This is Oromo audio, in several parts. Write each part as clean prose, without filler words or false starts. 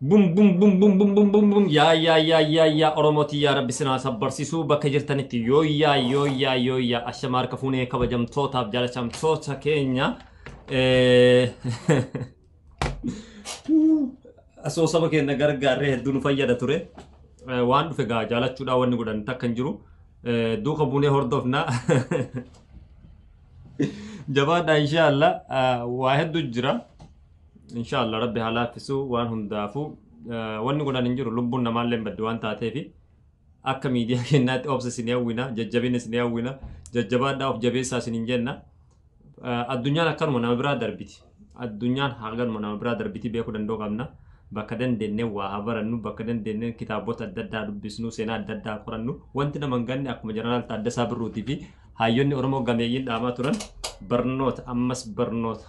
bum bum bum bum bum bum bum bum ya oromoti ya rabbi sinaa sabbarsiisuu bakka jirtanitti yoo ashama harka fuunee kabajamtootaaf jaalachamtoota keenya asoosama keenya gargaarree hedduu nu fayyada ture waan dhufe gaa jaalachuudhaan wanni godhan takka hin jiru duuka buunee hordofna jabaadha inshallah waa hedduu jira inshallah rabbi halaafisu waan hundaafu wanni godhan hin jiru lubbuun namaallee baddi waan taateefi akka miidiyaa kennaatti obsa isin hawwina jajjabina isin hawwina jajjabaadhaa of jabeessaa isin hin jenna addunyaan akkanuma nama biraa darbiti addunyaan haganuma nama biraa darbiti beekuu danda'u qabna bakka dandeennee waa habarannu bakka dandeennee kitaabota adda addaa dubbisnu seenaa adda addaa qorannu wanti nama hin ganne akkuma jeneraal Taaddasaa Birruutii fi hayyoonni Oromoo gameeyyiin dhaamaa turan barnoota ammas barnoota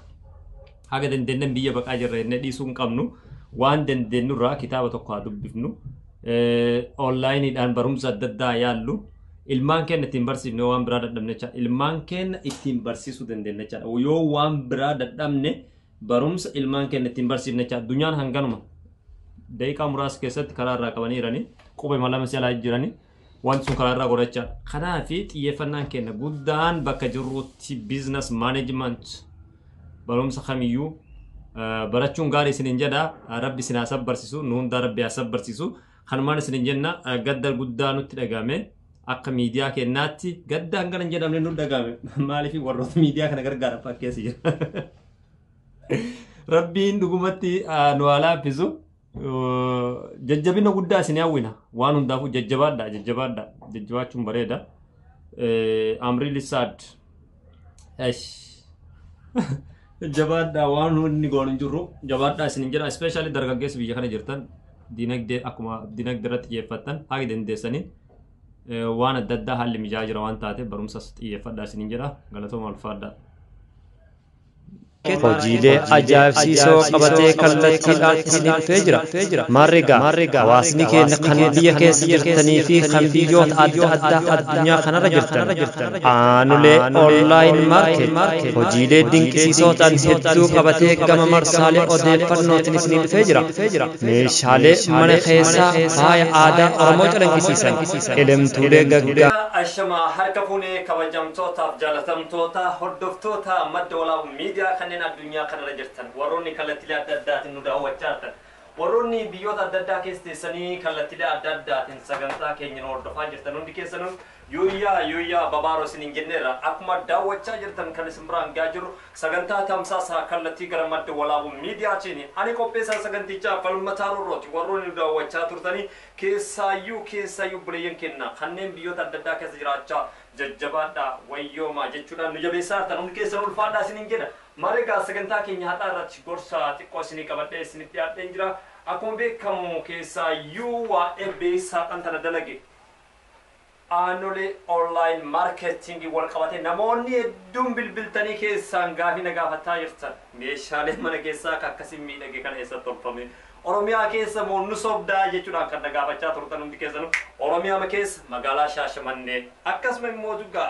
haga dandeennee biyya baqaa jirra jennee dhiisuu hin qabnu waan dandeenyurraa kitaaba tokko haa dubbifnu onlaayiniidhaan barumsa adda addaa yaallu ilmaan keenya ittiin barsiifne waan biraa dadhabne jecha ilmaan keenya ittiin barsiisuu dandeenya jecha yoo waan biraa dadhabne barumsa ilmaan keenya ittiin barsiifne jecha addunyaan hanganuma daqiiqaa muraasa keessatti karaa irraa qabanii jiranii qubee malama si'alaa jiranii wanti sun karaa irraa godhachaa kanaaf xiyyeeffannaan keenya guddaan bakka jirruutti business management barumsa kamiyyuu barachuun gaarii isiniin jedha rabbi isin haa sabbarsiisu nu hunda rabbi haa sabbarsiisu kanumaan isiniin jenna gadda guddaa nutti dhagahame akka miidiyaa kennaatti gadda hangana hin jedhamne nu dhagahame maaliif warroota miidiyaa kana gargaara fakkeessi jira rabbiin dhugumatti nu haa laaffisu jajjabina guddaa isin hawwina waan hundaafuu jajjabaachuun bareeda I'm really sad jabaadha waan inni goon hin jirru jabaadha isin jira especially dargaggeessi biyya kana jirtan dinagdee akkuma dinagdee irratti xiyyeeffattan haga dandeessanii waan adda addaa haalli mijaa jira waan taate barumsas xiyyeeffadha isin jira galatooma ulfaadha hojiilee ajaa'ibsiisoo qabatee kallattiidhaan isin dhufee jira. Maarreegaa hawaasni keenya kan biyya keessa jirtanii fi kan biyyoota adda addaa addunyaa kanarra jirtan aanulee onlaayin maarkeet hojiilee dinqisiisootaan hedduu qabatee gama marsaalee odeeffannootiin isin dhufee jira. Meeshaalee mana keessaa faaya aadaa Oromoo calaqqisiisan elemtuulee gaggaa. Ashama harka fuunee kabajamtootaaf jaalatamtoota hordoftoota madda walaabuu miidiyaa kanneen addunyaa kanarra jirtan warroonni kallattilee adda addaatiin nu daawwachaa jirtan warroonni biyyoota adda addaa keessa teessanii kallattilee adda addaatiin sagantaa keenya hordofaa jirtan hundi keessanuu yooyyaa babaaroo isiniin jenneerra akkuma daawwachaa jirtan kan isin biraan gaa jiru sagantaa tamsaasaa kallattii gara madda walaabuu miidiyaatiin ani qopheessaa sagantichaa falmataa roorrooti warroonni nu daawwachaa turtanii keessaayyuu buleeyyan kenna kanneen biyyoota adda addaa keessa jiraachaa jajjabaadhaa wayyoomaa jechuudhaan nu jabeessaa jirtan hundi keessan ulfaadhaa isiniin jedha mareegaa sagantaa keenya hadhaa irratti gorsa xiqqoo isinii qabadhee isinitti dhiyaadheen jira akkuma beekamu keessaayyuu waa'ee beesaa kan tana dalage aanulee online marketing wal qabate namoonni hedduun bilbiltanii keessaan gaafii na gaafataa jirtan meeshaalee mana keessaa akkasiin miidhage kana eessatti tolfame Oromiyaa keessa moonnu sobdaa jechuudhaan kan na gaafachaa turtan hundi keessanuu Oromiyaa keessa magaalaa Shaashamannee akkasuma immoo dhugaa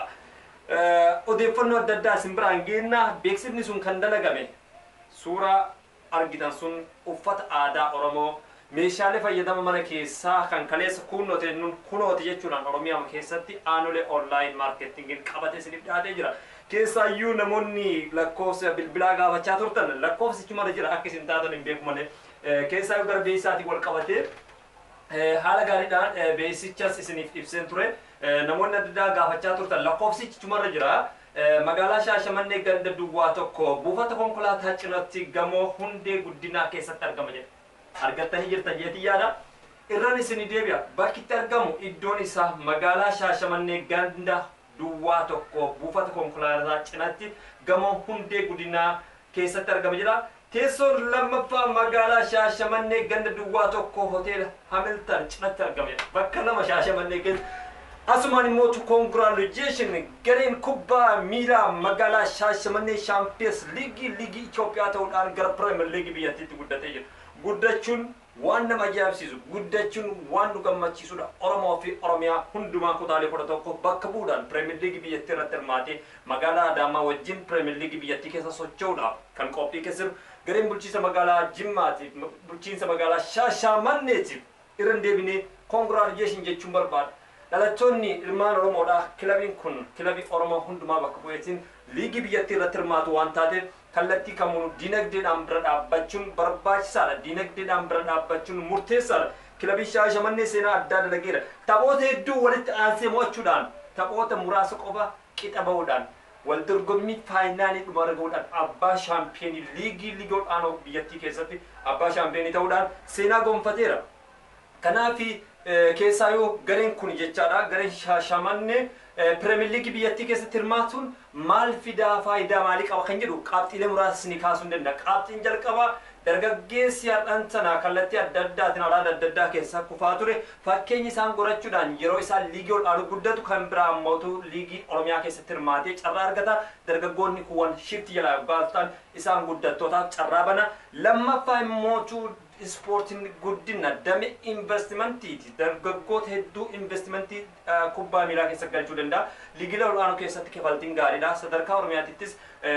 odeeffannoo adda addaa isin biraan geenna beeksifni sun kan dalagame suuraa argitan sun uffata aadaa Oromoo meeshaalee fayyadama mana keessaa kan kaleessa kunooti jechuudhaan Oromiyaa keessatti aanulee online marketingin qabate isiniif dhiyaatee jira keessaayyuu namoonni lakkoofsa bilbilaa gaafachaa turtan lakkoofsichi mara jira akka isin taatan hin beeku malee keessaayyuu gara beeksisaatiin wal qabatee haala gaariidhaan beeksichas isiniif ibseen ture namoonni adda addaa gaafachaa turtan lakkoofsichi chumarra jira magaalaa Shaashamannee ganda duwwaa tokko buufata konkolaataa cinaatti gamoo hundee guddinaa keessatti argama jedha argattanii jirtan jeetii yaada irraan isin deebi'a bakki itti argamu iddoon isaa magaalaa Shaashamannee ganda duwwaa tokko buufata konkolaataa cinaatti gamoo hundee guddinaa keessatti argama jedha teessoon lammaffaa magaalaa Shaashamannee ganda duwwaa tokko hoteela Hamilton cinaatti argama jedha bakka lama Shaashamannee keessa asumaan immoo congratulation gareen kubbaa miilaa magaalaa Shaashamannee Champions League Itoophiyaa ta'uudhaan gara Premier League biyyattiitti guddatee jira guddachuun waan nama ajaa'ibsiisu guddachuun waan nu gammachiisudha. Oromoo fi Oromiyaa hundumaa kutaalee 11 bakka bu'uudhaan Premier League biyyattii irratti hirmaatee magaalaa Adaamaa wajjin Premier League biyyattii keessa socho'uudhaaf kan qophii keessa jiru gareen bulchiinsa magaalaa Jimmaatiif bulchiinsa magaalaa Shaashamanneetiif irra deebinee congratulation jechuun barbaada. Dhalattoonni ilmaan Oromoodhaa kilabiin kun kilabii Oromoo hundumaa bakka bu'eetiin liigii biyyattii irratti hirmaatu waan taateef kallattii kamuu dinagdeedhaan bira dhaabbachuun barbaachisaadha. Dinagdeedhaan bira dhaabbachuun murteessaadha. Kilabii Shaashamannee seenaa addaa dalageera. Taphoota hedduu walitti aansee mo'achuudhaan taphoota muraasa qofa qixa ba'uudhaan wal dorgommii faayinaalii dhuma argamuudhaan abbaa shaampiyoonii liigii olaanoo biyyattii keessatti abbaa shaampiyoonii ta'uudhaan seenaa gonfateera. Kanaaf keessaa yoo gareen kun jechaadha gareen Shaashamannee Premier League biyyattii keessatti hirmaatuun maal fidaa faayidaa maalii qaba kan jedhu qabxiilee muraasa ni kaasuu danda'a. Qabxiin jalqabaa dargaggeessi har'aan tanaa kallattii adda addaatiin alaada adda addaa keessa kufaa ture fakkeenyi isaan gorachuudhaan yeroo isaan liigii olaanoo guddatu kan biraa ammootu liigii Oromiyaa keessatti hirmaatee carraa argata. Dargaggoonni kuwwan shifti jalaa baastaan isaan guddattootaaf carraa bana. Lammaffaa immootu ispoortiin guddina dame investimantiiti. Dargaggoota hedduu investimentii kubbaa miilaa keessa galchuu danda'a. Liigii olaanoo keessatti kafaltiin gaariidha. Sadarkaa Oromiyaattis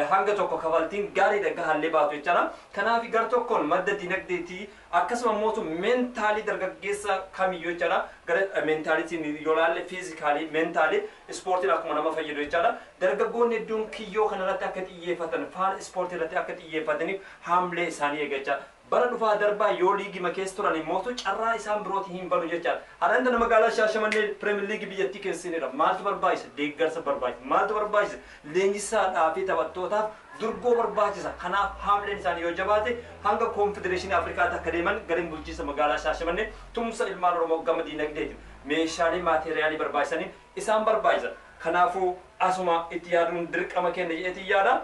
hanga tokko kafaltiin gaariidha gahallee baatu jechaadha. Kanaaf gar tokkoon madda dinagdeetii akkasuma mootu meentaalii dargaggeessa kamiyyuu jechaadha. Gara meentaalitiin yoo laalle fiizikaalii meentaalii ispoortiin akkuma nama fayyadu jechaadha. Dargaggoonni hedduun kiyyoo kanarratti akka xiyyeeffatan faana ispoortii irratti akka xiyyeeffataniif haamlee isaanii eeggachaa. Bara dhufaa darbaa yoo liigii keessa turan immoo carraa isaan birootii hin banu jechaadha. Har'aan tana magaalaa Shaashamannee Premier League biyyattii keessaniidha. Maaltu barbaachisa? Deeggarsa barbaachisa. Maaltu barbaachisa? Leenjisaadhaa fi taphattootaaf durgoo barbaachisa. Kanaaf haamleen isaanii yoo jabaate hanga Konfedereeshinii Afrikaatti akka deeman gareen bulchiinsa magaalaa Shaashamannee tumsa ilmaan Oromoo gama diinagdeetiif meeshaalee maateeriyaalii barbaachisaniin isaan barbaachisa. Kanaafuu asuma itti yaaduun dirqama kenna jedheetii yaada.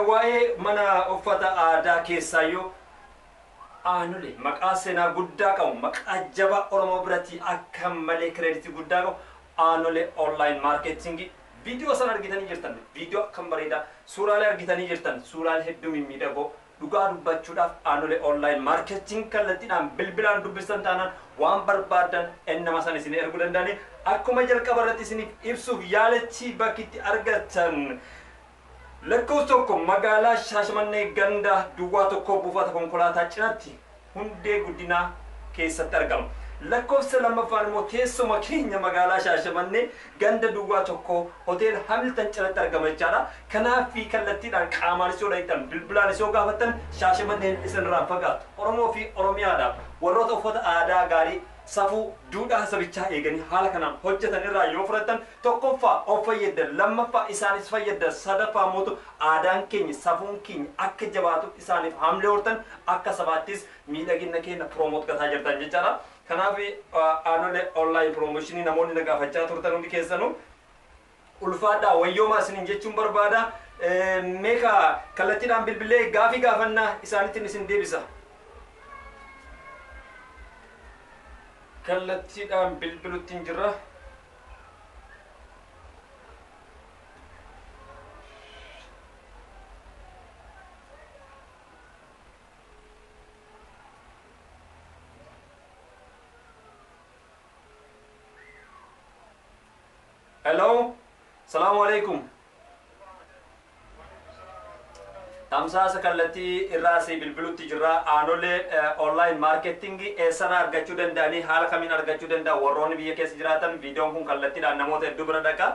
Waa'ee mana uffata aadaa keessaayyuu aanolee maqaa seenaa guddaa qabu maqaa jabaa Oromoo biratti akka malee kireeditii guddaa qabu aanolee online marketingii viidiyoo san argitanii jirtan viidiyoo akkam bareedaa suuraalee argitanii jirtan suuraalee hedduu mimmiidhagoo dhugaa dubbachuudhaaf aanolee online marketing kallattiidhaan bilbilaan dubbistan taanaan waan barbaadan ennama san isin erguu danda'anii akkuma jalqaba irratti isiniif ibsuuf yaalachi bakkitti argatan. Lakkoofsa tokko magaalaa Shaashamannee ganda duwwaa tokko buufata konkolaataa cinaatti hundee guddinaa keessatti argama. Lakkoofsa lammaffaan immoo teessuma keenya magaalaa Shaashamannee ganda duwwaa tokko hotel Hamilton cinaatti argama jechaadha. Kanaaf kallattiidhaan qaamaanis yoo dhahitan bilbilaanis yoo gaafattan Shaashamanneen isinirraa fagaatu. Oromoo fi Oromiyaadhaaf warroota uffata aadaa gaarii safuu duudhaa sabichaa eeganii haala kanaan hojjetan irraa yoo fudhatan tokkoffaa of fayyaddan lammaffaa isaanis fayyaddan sadaffaa mootu aadaan keenya safuun keenya akka jabaatu isaaniif haamlee hortan akka sabaattis miidhagina keenya proomoot gataa jirtan jechaadha. Kanaaf aanolee online promotionii namoonni na gaafachaa turtan hundi keessanuu ulfaadhaa wayyoomaa isiniin jechuun barbaada. Meeqa kallattiidhaan bilbilee gaafii gaafannaa isaanittiin isin deebisa. Kallattiidhaan bilbiluttiin jirra. Hello, salaamu alaikum. Tamsaasa kallattii irraasii bilbilutti jirra. Aanolee online marketingii eessarraa argachuu danda'anii haala kamiin argachuu danda'a warroonni biyya keessa jiraatan viidiyoon kun kallattiidhaan namoota hedduu bira dhaqa.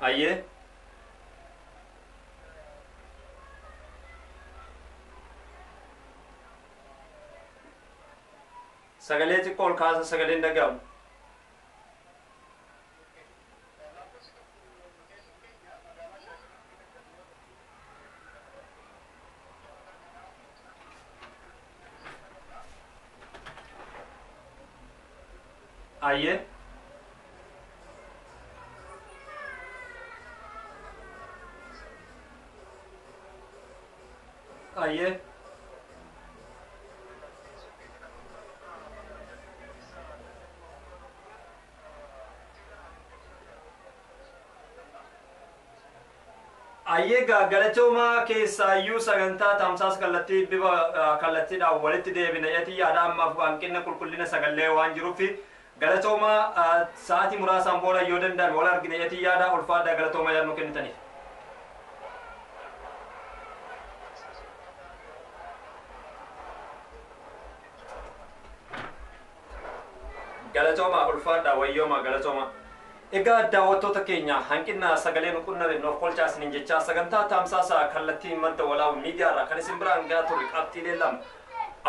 Ayyee. Sagalee xiqqoo ol kaasa sagaleen dhagahamu. Ayyee. Ayyee. Ayyeegaa galatoomaa keessaayyuu sagantaa tamsaas kallattii bifa kallattiidhaan walitti deebina yatii yaada ammaaf hanqina qulqullina sagalee waan jiruuf galatoomaa sa'aatii muraasaan booda yoo danda'an wal argina yatii yaada ulfaadhaa galatoomaa yaadnu kennitaniif. Galatoomaa ulfaadhaa wayyooma galatoomaa. Egaa daawwattoota keenya hanqina sagalee nuqunname noof qolchaa isiniin jechaa sagantaa tamsaasa kallattii madda walaabuu miidiyaa irraa kan isin biraan gahaa turre qabxiilee lama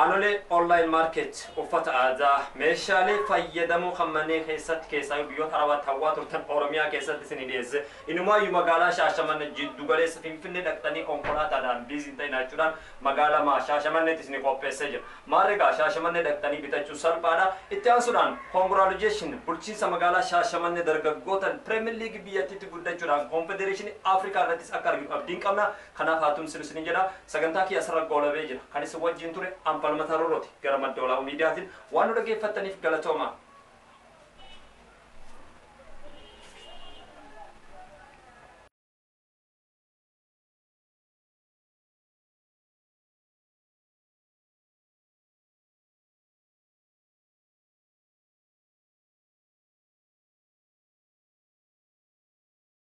anolee online market uffata aadaa meeshaalee fayyadamuu kan manneen keessaa biyyoota arabaatti hawwaa turtan oromiyaa keessatti isin dhiyeesse inumaayyuu magaalaa Shaashamannee jiddu galeessa Finfinnee dhaqxanii konkolaataadhaan biizii ta'in jechuudhaan magaalaa Shaashamanneetti isin qopheessee jira. Maarreegaa Shaashamannee dhaqxanii bitachuu salphaadha. Itti aansuudhaan congratulation bulchiinsa magaalaa Shaashamannee dargaggoota Premier League biyyattiitti guddachuudhaan Confederation Afrikaa irrattis akka arginu abdiin qabna. Kanaaf haa tumsinu isin jedha. Sagantaa kiyya asirra goolabee jira. Kan isin wajjin ture Ampalmataa Rorrooti gara madda walaabuu miidiyaatiin waan nu dhaggeeffattaniif galatoomaa.